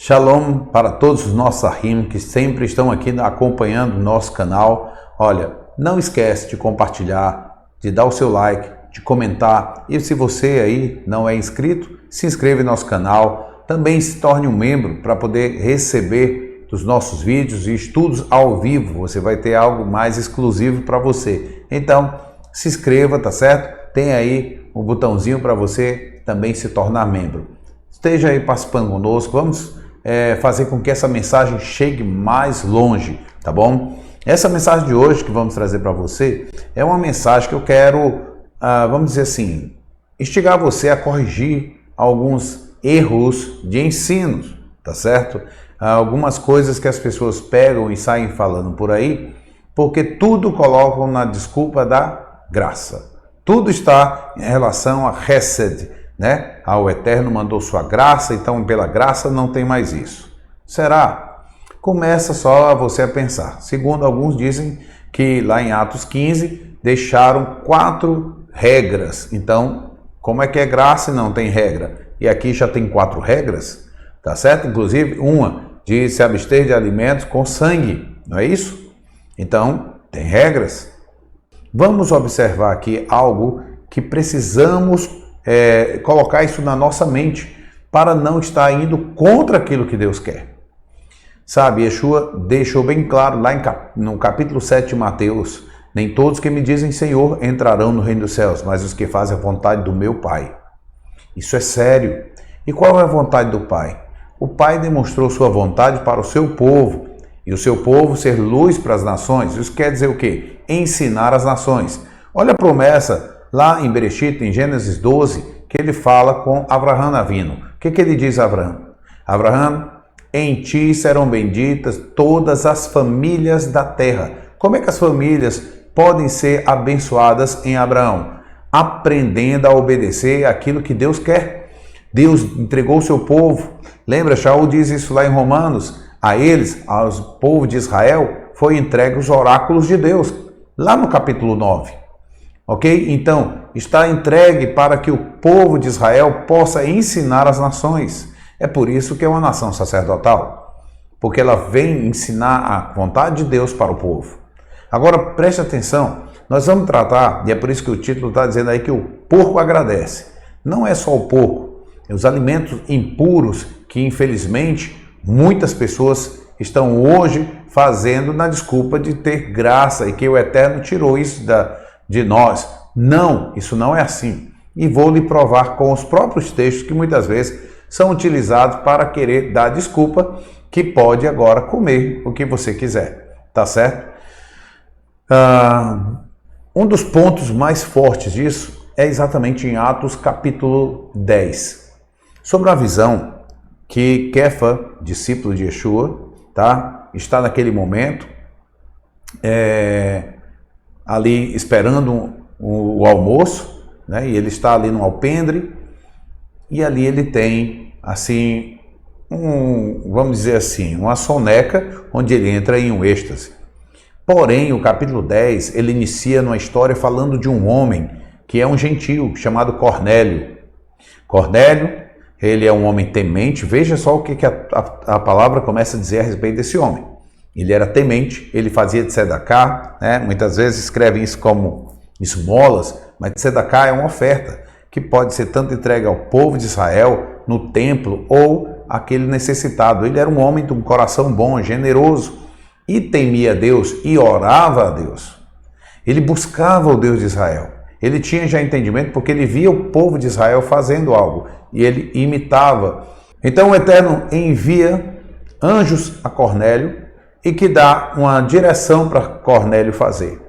Shalom para todos os nossos ahim que sempre estão aqui acompanhando o nosso canal. Olha, não esquece de compartilhar, de dar o seu like, de comentar. E se você aí não é inscrito, se inscreva em nosso canal. Também se torne um membro para poder receber dos nossos vídeos e estudos ao vivo. Você vai ter algo mais exclusivo para você. Então, se inscreva, tá certo? Tem aí um botãozinho para você também se tornar membro. Esteja aí participando conosco. Vamos fazer com que essa mensagem chegue mais longe, tá bom? Essa mensagem de hoje que vamos trazer para você é uma mensagem que eu quero, vamos dizer assim, instigar você a corrigir alguns erros de ensinos, tá certo? Algumas coisas que as pessoas pegam e saem falando por aí, porque tudo colocam na desculpa da graça. Tudo está em relação a Hesed, né? O Eterno mandou sua graça, então pela graça não tem mais isso. Será? Começa só você a pensar. Segundo alguns dizem que lá em Atos 15 deixaram 4 regras. Então, como é que é graça e não tem regra? E aqui já tem 4 regras, tá certo? Inclusive uma de se abster de alimentos com sangue, não é isso? Então, tem regras. Vamos observar aqui algo que precisamos colocar isso na nossa mente para não estar indo contra aquilo que Deus quer. Sabe, Yeshua deixou bem claro lá no capítulo 7 de Mateus: nem todos que me dizem Senhor entrarão no reino dos céus, mas os que fazem a vontade do meu Pai. Isso é sério. E qual é a vontade do Pai? O Pai demonstrou sua vontade para o seu povo, e o seu povo ser luz para as nações. Isso quer dizer o quê? Ensinar as nações. Olha a promessa lá em Bereshit, em Gênesis 12, que ele fala com Abraham Avino. O que ele diz a Abraham? Abraham, em ti serão benditas todas as famílias da terra. Como é que as famílias podem ser abençoadas em Abraão? Aprendendo a obedecer aquilo que Deus quer. Deus entregou o seu povo. Lembra, Shaul diz isso lá em Romanos. A eles, aos povo de Israel, foi entregue os oráculos de Deus. Lá no capítulo 9. Ok? Então, está entregue para que o povo de Israel possa ensinar as nações. É por isso que é uma nação sacerdotal, porque ela vem ensinar a vontade de Deus para o povo. Agora, preste atenção, nós vamos tratar, e é por isso que o título está dizendo aí que o porco agradece. Não é só o porco, é os alimentos impuros que, infelizmente, muitas pessoas estão hoje fazendo na desculpa de ter graça e que o Eterno tirou isso de nós. Não, isso não é assim. E vou lhe provar com os próprios textos que muitas vezes são utilizados para querer dar desculpa que pode agora comer o que você quiser. Tá certo? Um dos pontos mais fortes disso é exatamente em Atos capítulo 10. Sobre a visão que Kefa, discípulo de Yeshua, tá, está naquele momento ali esperando o almoço, né? E ele está ali no alpendre, e ali ele tem, assim, vamos dizer assim, uma soneca, onde ele entra em um êxtase. Porém, o capítulo 10, ele inicia numa história falando de um homem, que é um gentio, chamado Cornélio. Cornélio, ele é um homem temente. Veja só o que a palavra começa a dizer a respeito desse homem. Ele era temente, ele fazia de tzedakah, né? Muitas vezes escrevem isso como esmolas, mas tzedakah é uma oferta que pode ser tanto entregue ao povo de Israel no templo ou aquele necessitado. Ele era um homem de um coração bom, generoso, e temia a Deus e orava a Deus. Ele buscava o Deus de Israel. Ele tinha já entendimento porque ele via o povo de Israel fazendo algo e ele imitava. Então o Eterno envia anjos a Cornélio e que dá uma direção para Cornélio fazer.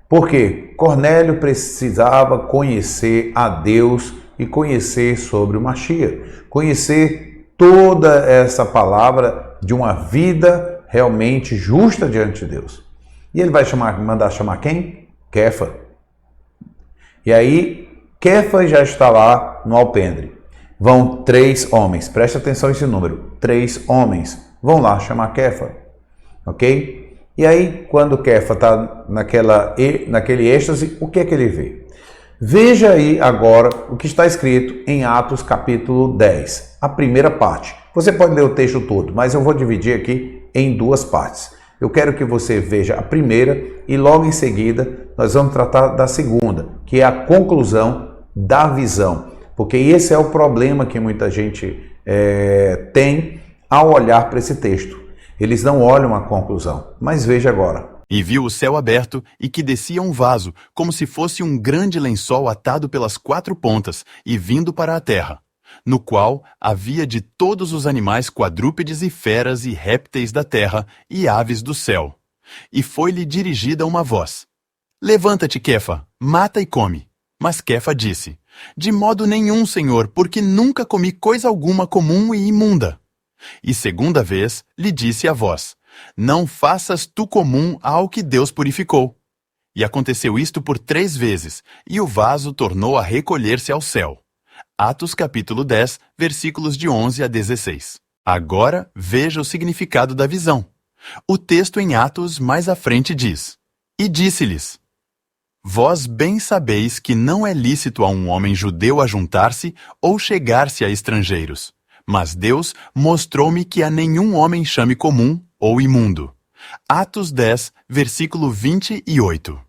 Por quê? Cornélio precisava conhecer a Deus e conhecer sobre o Mashiach, conhecer toda essa palavra de uma vida realmente justa diante de Deus. E ele vai mandar chamar quem? Kefa. E aí, Kefa já está lá no alpendre. Vão 3 homens, preste atenção nesse número, 3 homens vão lá chamar Kefa, ok? E aí, quando Kefa está naquele êxtase, o que é que ele vê? Veja aí agora o que está escrito em Atos capítulo 10, a primeira parte. Você pode ler o texto todo, mas eu vou dividir aqui em duas partes. Eu quero que você veja a primeira e logo em seguida nós vamos tratar da segunda, que é a conclusão da visão. Porque esse é o problema que muita gente tem ao olhar para esse texto. Eles não olham a conclusão, mas veja agora. E viu o céu aberto e que descia um vaso, como se fosse um grande lençol atado pelas 4 pontas e vindo para a terra, no qual havia de todos os animais quadrúpedes e feras e répteis da terra e aves do céu. E foi-lhe dirigida uma voz: Levanta-te, Quefa, mata e come. Mas Quefa disse: De modo nenhum, Senhor, porque nunca comi coisa alguma comum e imunda. E segunda vez lhe disse a voz: Não faças tu comum ao que Deus purificou. E aconteceu isto por 3 vezes, e o vaso tornou a recolher-se ao céu. Atos capítulo 10, versículos de 11 a 16. Agora veja o significado da visão. O texto em Atos mais à frente diz: E disse-lhes: Vós bem sabeis que não é lícito a um homem judeu ajuntar-se ou chegar-se a estrangeiros. Mas Deus mostrou-me que a nenhum homem chame comum ou imundo. Atos 10, versículo 28.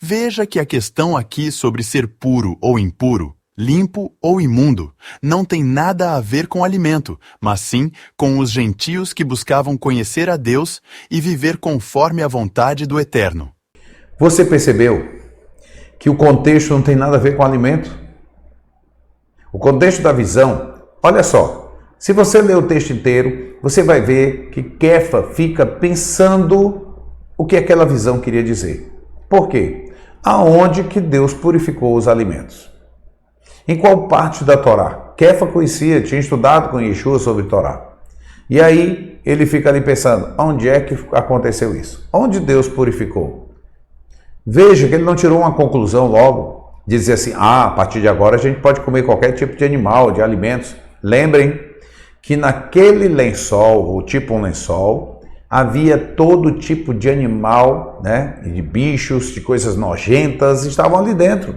Veja que a questão aqui sobre ser puro ou impuro, limpo ou imundo, não tem nada a ver com alimento, mas sim com os gentios que buscavam conhecer a Deus e viver conforme a vontade do Eterno. Você percebeu que o contexto não tem nada a ver com alimento? O contexto da visão, olha só. Se você ler o texto inteiro, você vai ver que Quefa fica pensando o que aquela visão queria dizer. Por quê? Aonde que Deus purificou os alimentos? Em qual parte da Torá? Quefa conhecia, tinha estudado com Yeshua sobre Torá. E aí ele fica ali pensando, onde é que aconteceu isso? Onde Deus purificou? Veja que ele não tirou uma conclusão logo, de dizer assim, a partir de agora a gente pode comer qualquer tipo de animal, de alimentos. Lembrem que naquele lençol, ou tipo um lençol, havia todo tipo de animal, né, de bichos, de coisas nojentas, estavam ali dentro.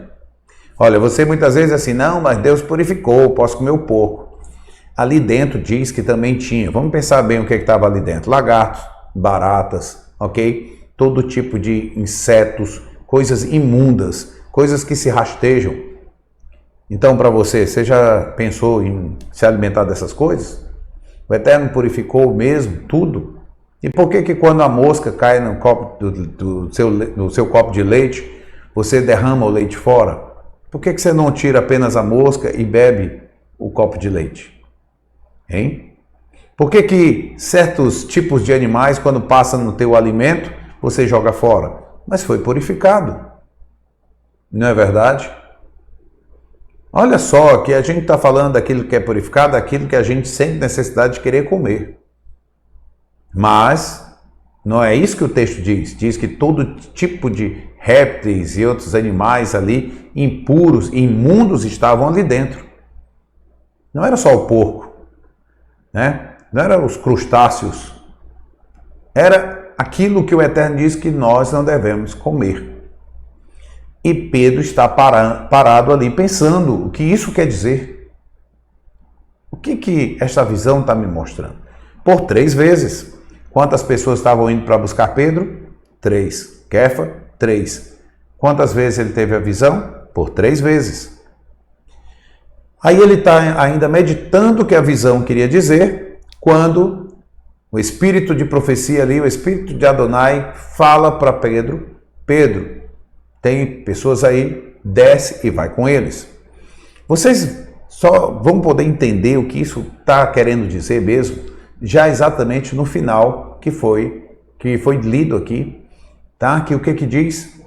Olha, você muitas vezes assim, não, mas Deus purificou, posso comer o porco. Ali dentro diz que também tinha, vamos pensar bem o que estava ali dentro, lagartos, baratas, ok? Todo tipo de insetos, coisas imundas, coisas que se rastejam. Então, para você já pensou em se alimentar dessas coisas? O Eterno purificou mesmo tudo? E por que quando a mosca cai no copo no seu copo de leite, você derrama o leite fora? Por que você não tira apenas a mosca e bebe o copo de leite? Hein? Por que certos tipos de animais, quando passam no teu alimento, você joga fora? Mas foi purificado. Não é verdade? Olha só, que a gente está falando daquilo que é purificado, daquilo que a gente sente necessidade de querer comer. Mas não é isso que o texto diz. Diz que todo tipo de répteis e outros animais ali, impuros e imundos, estavam ali dentro. Não era só o porco, né? Não eram os crustáceos. Era aquilo que o Eterno diz que nós não devemos comer. E Pedro está parado ali pensando o que isso quer dizer. O que esta visão está me mostrando? Por 3 vezes. Quantas pessoas estavam indo para buscar Pedro? 3. Quefa? 3. Quantas vezes ele teve a visão? Por 3 vezes. Aí ele está ainda meditando o que a visão queria dizer, quando o espírito de profecia ali, o espírito de Adonai, fala para Pedro, Pedro, tem pessoas aí, desce e vai com eles. Vocês só vão poder entender o que isso está querendo dizer mesmo, já exatamente no final que foi lido aqui, tá? Que o que diz?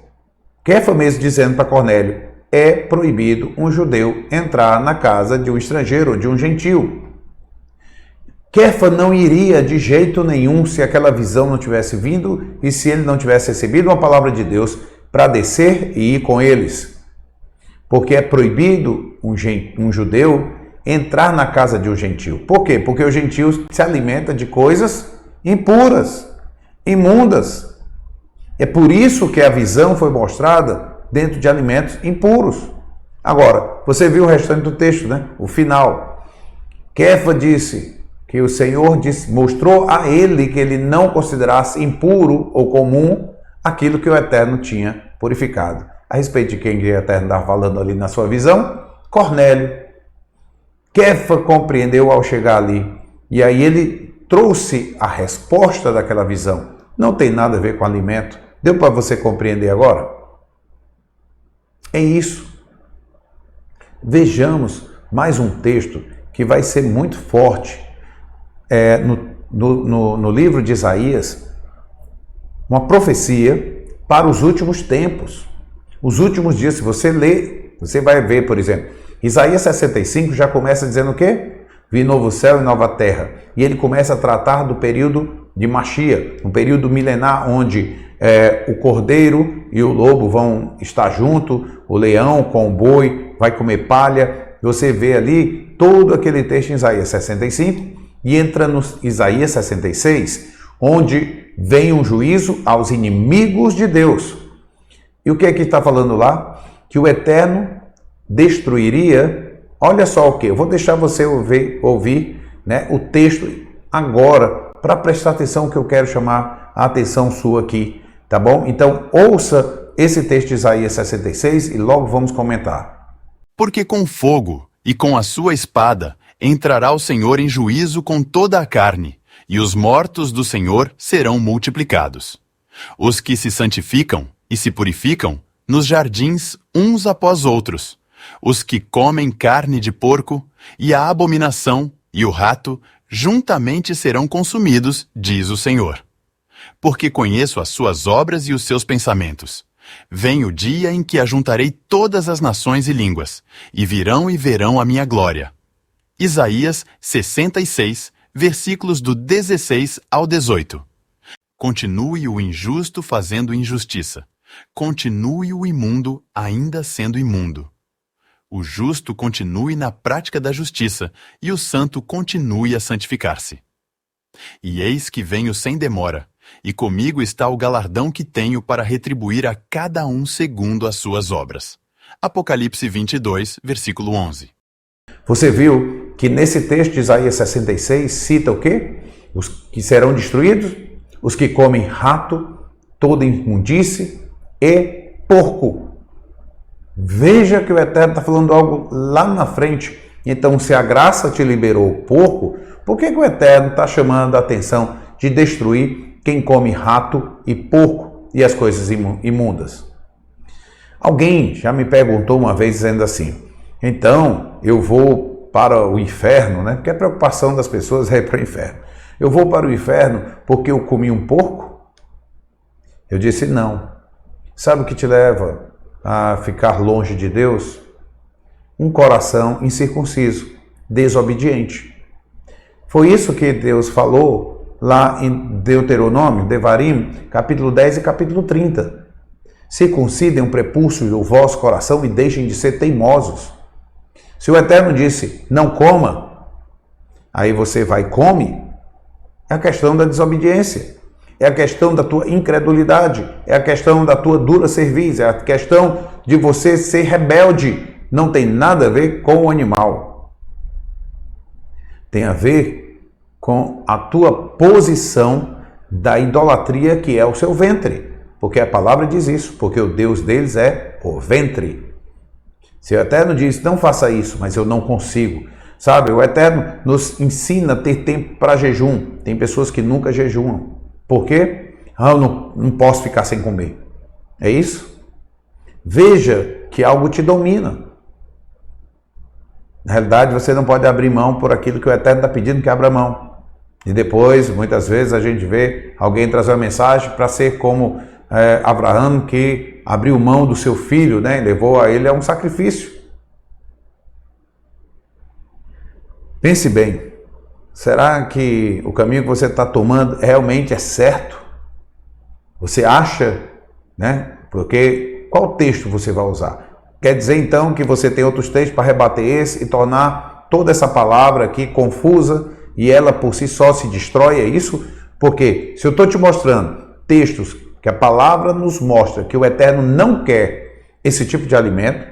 Quefa mesmo dizendo para Cornélio, é proibido um judeu entrar na casa de um estrangeiro ou de um gentio. Quefa não iria de jeito nenhum se aquela visão não tivesse vindo e se ele não tivesse recebido uma palavra de Deus para descer e ir com eles. Porque é proibido um judeu entrar na casa de um gentio. Por quê? Porque o gentio se alimenta de coisas impuras, imundas. É por isso que a visão foi mostrada dentro de alimentos impuros. Agora, você viu o restante do texto, né? O final. Kefa disse que o Senhor mostrou a ele que ele não considerasse impuro ou comum aquilo que o Eterno tinha purificado. A respeito de quem o Eterno estava falando ali na sua visão, Cornélio. Kefa compreendeu ao chegar ali, e aí ele trouxe a resposta daquela visão. Não tem nada a ver com alimento. Deu para você compreender agora? É isso. Vejamos mais um texto que vai ser muito forte. No livro de Isaías, uma profecia para os últimos tempos. Os últimos dias, se você ler, você vai ver, por exemplo, Isaías 65 já começa dizendo o quê? Vi novo céu e nova terra. E ele começa a tratar do período de Mashiach, um período milenar onde o cordeiro e o lobo vão estar junto, o leão com o boi vai comer palha. Você vê ali todo aquele texto em Isaías 65 e entra no Isaías 66, onde vem um juízo aos inimigos de Deus. E o que é que está falando lá? Que o Eterno destruiria, olha só o que, eu vou deixar você ouvir, né, o texto agora, para prestar atenção que eu quero chamar a atenção sua aqui, tá bom? Então ouça esse texto de Isaías 66 e logo vamos comentar. Porque com fogo e com a sua espada entrará o Senhor em juízo com toda a carne, e os mortos do Senhor serão multiplicados. Os que se santificam e se purificam nos jardins uns após outros, os que comem carne de porco, e a abominação e o rato juntamente serão consumidos, diz o Senhor. Porque conheço as suas obras e os seus pensamentos. Vem o dia em que ajuntarei todas as nações e línguas, e virão e verão a minha glória. Isaías 66, versículos do 16 ao 18. Continue o injusto fazendo injustiça. Continue o imundo ainda sendo imundo. O justo continue na prática da justiça, e o santo continue a santificar-se. E eis que venho sem demora, e comigo está o galardão que tenho para retribuir a cada um segundo as suas obras. Apocalipse 22, versículo 11. Você viu que nesse texto de Isaías 66 cita o quê? Os que serão destruídos, os que comem rato, toda imundície e porco. Veja que o Eterno está falando algo lá na frente. Então, se a graça te liberou o porco, por que o Eterno está chamando a atenção de destruir quem come rato e porco e as coisas imundas? Alguém já me perguntou uma vez dizendo assim, então eu vou para o inferno, né? Porque a preocupação das pessoas é ir para o inferno. Eu vou para o inferno porque eu comi um porco? Eu disse não. Sabe o que te leva a ficar longe de Deus? Um coração incircunciso, desobediente. Foi isso que Deus falou lá em Deuteronômio, Devarim, capítulo 10 e capítulo 30. Circuncidem o prepúcio do vosso coração e deixem de ser teimosos. Se o Eterno disse, não coma, aí você vai e come, é a questão da desobediência. É a questão da tua incredulidade, é a questão da tua dura cerviz, é a questão de você ser rebelde. Não tem nada a ver com o animal. Tem a ver com a tua posição da idolatria que é o seu ventre. Porque a palavra diz isso, porque o Deus deles é o ventre. Se o Eterno diz, não faça isso, mas eu não consigo. Sabe, o Eterno nos ensina a ter tempo para jejum. Tem pessoas que nunca jejuam. Por quê? Eu não posso ficar sem comer. É isso? Veja que algo te domina. Na realidade, você não pode abrir mão por aquilo que o Eterno está pedindo que abra mão. E depois, muitas vezes, a gente vê alguém trazer uma mensagem para ser como Abraão, que abriu mão do seu filho, né? Levou a ele a um sacrifício. Pense bem. Será que o caminho que você está tomando realmente é certo? Você acha, né? Porque qual texto você vai usar? Quer dizer então que você tem outros textos para rebater esse e tornar toda essa palavra aqui confusa e ela por si só se destrói? É isso? Porque se eu estou te mostrando textos que a palavra nos mostra que o Eterno não quer esse tipo de alimento?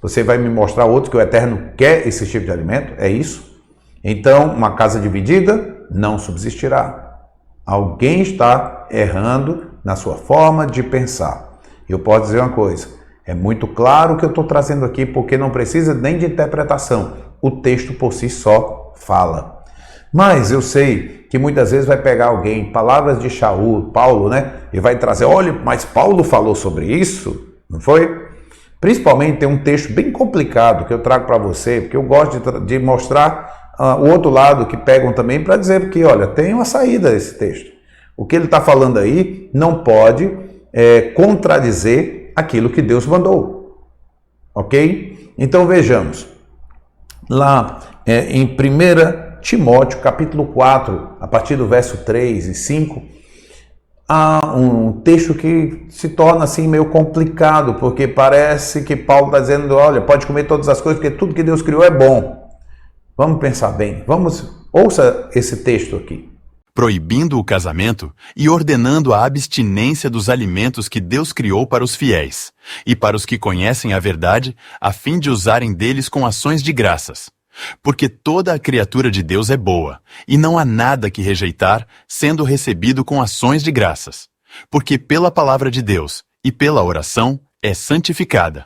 Você vai me mostrar outro que o Eterno quer esse tipo de alimento? É isso? Então, uma casa dividida não subsistirá. Alguém está errando na sua forma de pensar. Eu posso dizer uma coisa, é muito claro o que eu estou trazendo aqui, porque não precisa nem de interpretação. O texto por si só fala. Mas eu sei que muitas vezes vai pegar alguém, palavras de Paulo, né? E vai trazer, olha, mas Paulo falou sobre isso, não foi? Principalmente tem um texto bem complicado que eu trago para você, porque eu gosto de mostrar o outro lado que pegam também para dizer que, olha, tem uma saída desse texto. O que ele está falando aí não pode contradizer aquilo que Deus mandou. Ok? Então vejamos. Lá em 1 Timóteo, capítulo 4, a partir do verso 3 e 5, há um texto que se torna assim meio complicado, porque parece que Paulo está dizendo, olha, pode comer todas as coisas, porque tudo que Deus criou é bom. Vamos pensar bem, ouça esse texto aqui. Proibindo o casamento e ordenando a abstinência dos alimentos que Deus criou para os fiéis, e para os que conhecem a verdade, a fim de usarem deles com ações de graças. Porque toda a criatura de Deus é boa, e não há nada que rejeitar, sendo recebido com ações de graças. Porque pela palavra de Deus e pela oração é santificada.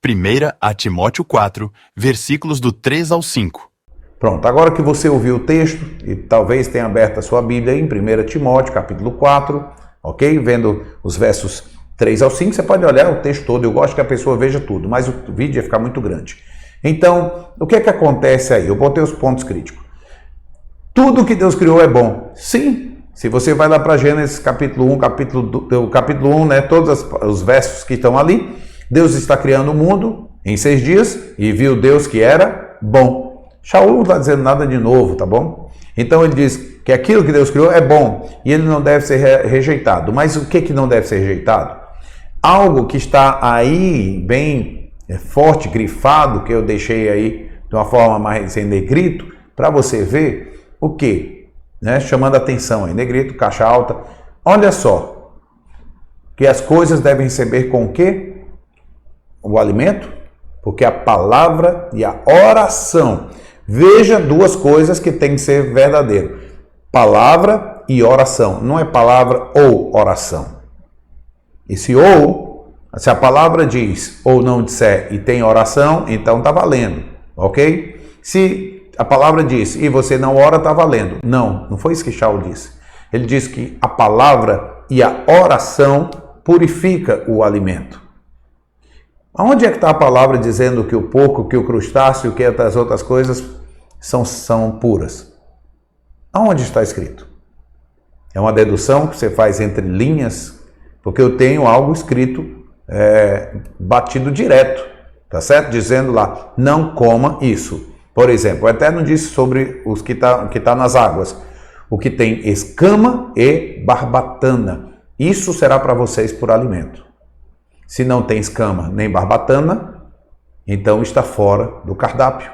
1 Timóteo 4, versículos do 3 ao 5. Pronto, agora que você ouviu o texto, e talvez tenha aberto a sua Bíblia em 1 Timóteo, capítulo 4, ok? Vendo os versos 3 ao 5, você pode olhar o texto todo, eu gosto que a pessoa veja tudo, mas o vídeo ia ficar muito grande. Então, o que é que acontece aí? Eu botei os pontos críticos. Tudo que Deus criou é bom. Sim, se você vai lá para Gênesis capítulo 1, capítulo 1, né, todos os versos que estão ali, Deus está criando o mundo em 6 dias e viu Deus que era bom. Shaul não está dizendo nada de novo, tá bom? Então ele diz que aquilo que Deus criou é bom e ele não deve ser rejeitado. Mas o que não deve ser rejeitado? Algo que está aí bem forte, grifado, que eu deixei aí de uma forma mais em negrito, para você ver o que? Né? Chamando a atenção em negrito, caixa alta. Olha só, que as coisas devem receber com o quê? O alimento, porque a palavra e a oração. Veja duas coisas que tem que ser verdadeiro. Palavra e oração. Não é palavra ou oração. E se a palavra diz ou não disser e tem oração, então está valendo. Ok? Se a palavra diz e você não ora, está valendo. Não foi isso que Shaul disse. Ele disse que a palavra e a oração purifica o alimento. Aonde é que está a palavra dizendo que o porco, que o crustáceo, que as outras coisas são puras? Aonde está escrito? É uma dedução que você faz entre linhas, porque eu tenho algo escrito, batido direto, tá certo? Dizendo lá, não coma isso. Por exemplo, o Eterno disse sobre os que tá nas águas, o que tem escama e barbatana. Isso será para vocês por alimento. Se não tem escama nem barbatana, então está fora do cardápio.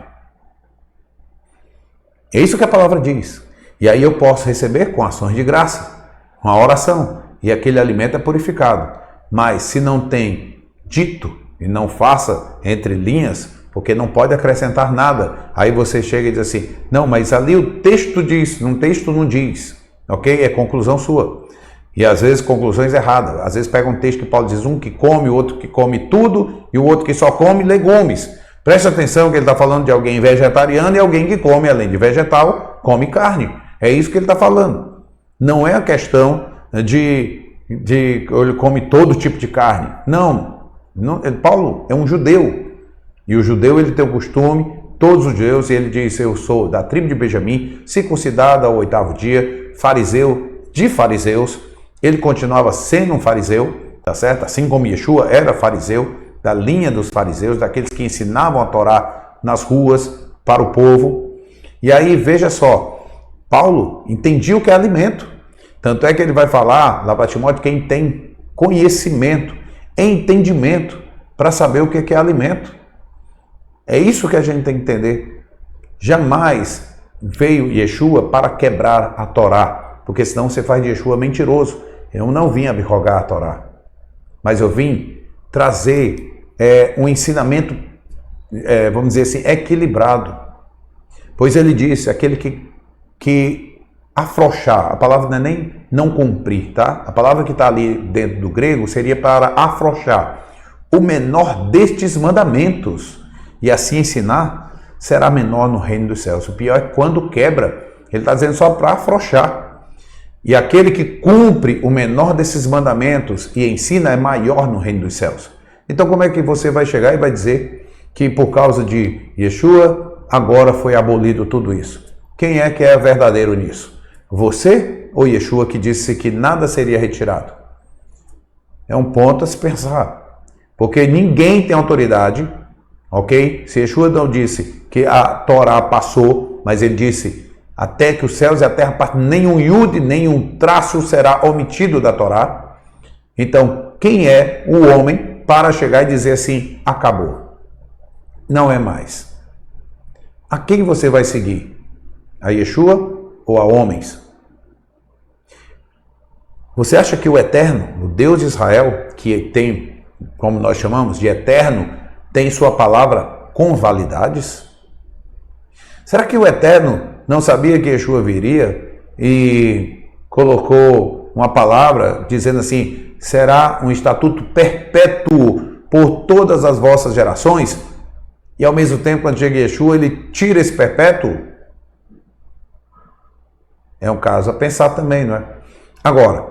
É isso que a palavra diz. E aí eu posso receber com ações de graça, com a oração, e aquele alimento é purificado. Mas se não tem dito, e não faça entre linhas, porque não pode acrescentar nada, aí você chega e diz assim, não, mas ali o texto diz, no texto não diz, ok? É conclusão sua. E às vezes conclusões erradas. Às vezes pega um texto que Paulo diz um que come, o outro que come tudo e o outro que só come legumes. Preste atenção que ele está falando de alguém vegetariano e alguém que come, além de vegetal, come carne. É isso que ele está falando. Não é a questão de ele come todo tipo de carne. Não. Paulo é um judeu. E o judeu ele tem o costume, todos os judeus, e ele diz, eu sou da tribo de Benjamim, circuncidado ao 8º dia, fariseu de fariseus. Ele continuava sendo um fariseu, tá certo? Assim como Yeshua era fariseu, da linha dos fariseus, daqueles que ensinavam a Torá nas ruas para o povo. E aí, veja só, Paulo entendia o que é alimento. Tanto é que ele vai falar lá para Timóteo, quem tem conhecimento, entendimento, para saber o que é alimento. É isso que a gente tem que entender. Jamais veio Yeshua para quebrar a Torá, porque senão você faz de Yeshua mentiroso. Eu não vim abrogar a Torá, mas eu vim trazer um ensinamento, vamos dizer assim, equilibrado. Pois ele disse, aquele que afrouxar, a palavra não é nem não cumprir, tá? A palavra que está ali dentro do grego seria para afrouxar. O menor destes mandamentos, e assim ensinar, será menor no reino dos céus. O pior é quando quebra, ele está dizendo só para afrouxar. E aquele que cumpre o menor desses mandamentos e ensina é maior no reino dos céus. Então como é que você vai chegar e vai dizer que por causa de Yeshua, agora foi abolido tudo isso? Quem é que é verdadeiro nisso? Você ou Yeshua que disse que nada seria retirado? É um ponto a se pensar. Porque ninguém tem autoridade, ok? Se Yeshua não disse que a Torá passou, mas ele disse até que os céus e a terra partem, nenhum iude, nenhum traço será omitido da Torá. Então, quem é o homem para chegar e dizer assim, acabou? Não é mais. A quem você vai seguir? A Yeshua ou a homens? Você acha que o Eterno, o Deus de Israel, que tem, como nós chamamos, de eterno, tem sua palavra com validades? Será que o Eterno não sabia que Yeshua viria e colocou uma palavra dizendo assim, será um estatuto perpétuo por todas as vossas gerações? E ao mesmo tempo, quando chega Yeshua, ele tira esse perpétuo? É um caso a pensar também, não é? Agora,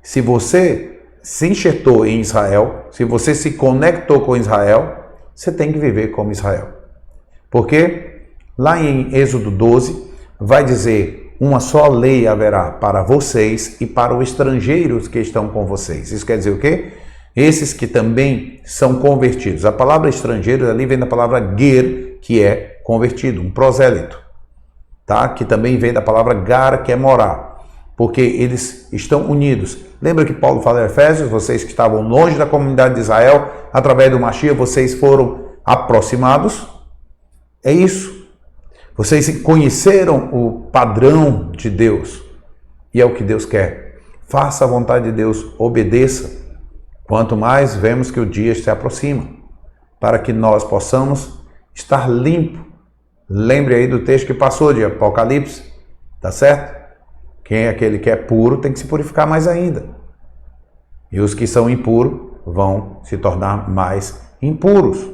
se você se enxertou em Israel, se você se conectou com Israel, você tem que viver como Israel. Porque lá em Êxodo 12, vai dizer, uma só lei haverá para vocês e para os estrangeiros que estão com vocês. Isso quer dizer o quê? Esses que também são convertidos. A palavra estrangeiro ali vem da palavra ger, que é convertido, um prosélito. Tá? Que também vem da palavra gar, que é morar. Porque eles estão unidos. Lembra que Paulo fala em Efésios, vocês que estavam longe da comunidade de Israel, através do Mashiach, vocês foram aproximados? É isso. Vocês conheceram o padrão de Deus. E é o que Deus quer. Faça a vontade de Deus, obedeça. Quanto mais vemos que o dia se aproxima, para que nós possamos estar limpo. Lembre aí do texto que passou de Apocalipse, tá certo? Quem é aquele que é puro tem que se purificar mais ainda. E os que são impuros vão se tornar mais impuros.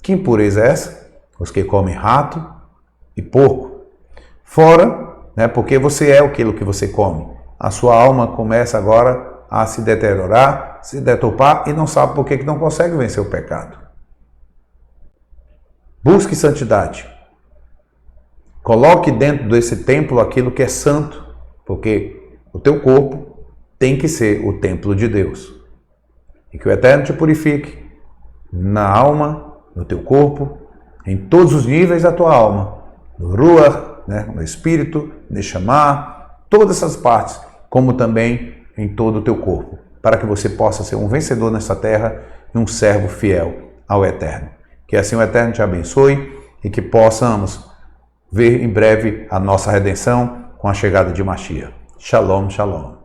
Que impureza é essa? Os que comem rato e porco. Fora, né, porque você é aquilo que você come. A sua alma começa agora a se deteriorar, se deturpar e não sabe por que não consegue vencer o pecado. Busque santidade. Coloque dentro desse templo aquilo que é santo, porque o teu corpo tem que ser o templo de Deus. E que o Eterno te purifique na alma, no teu corpo, em todos os níveis da tua alma, no Ruach, né, no espírito, Neshama, todas essas partes, como também em todo o teu corpo, para que você possa ser um vencedor nessa terra e um servo fiel ao Eterno. Que assim o Eterno te abençoe e que possamos ver em breve a nossa redenção com a chegada de Mashiach. Shalom, shalom.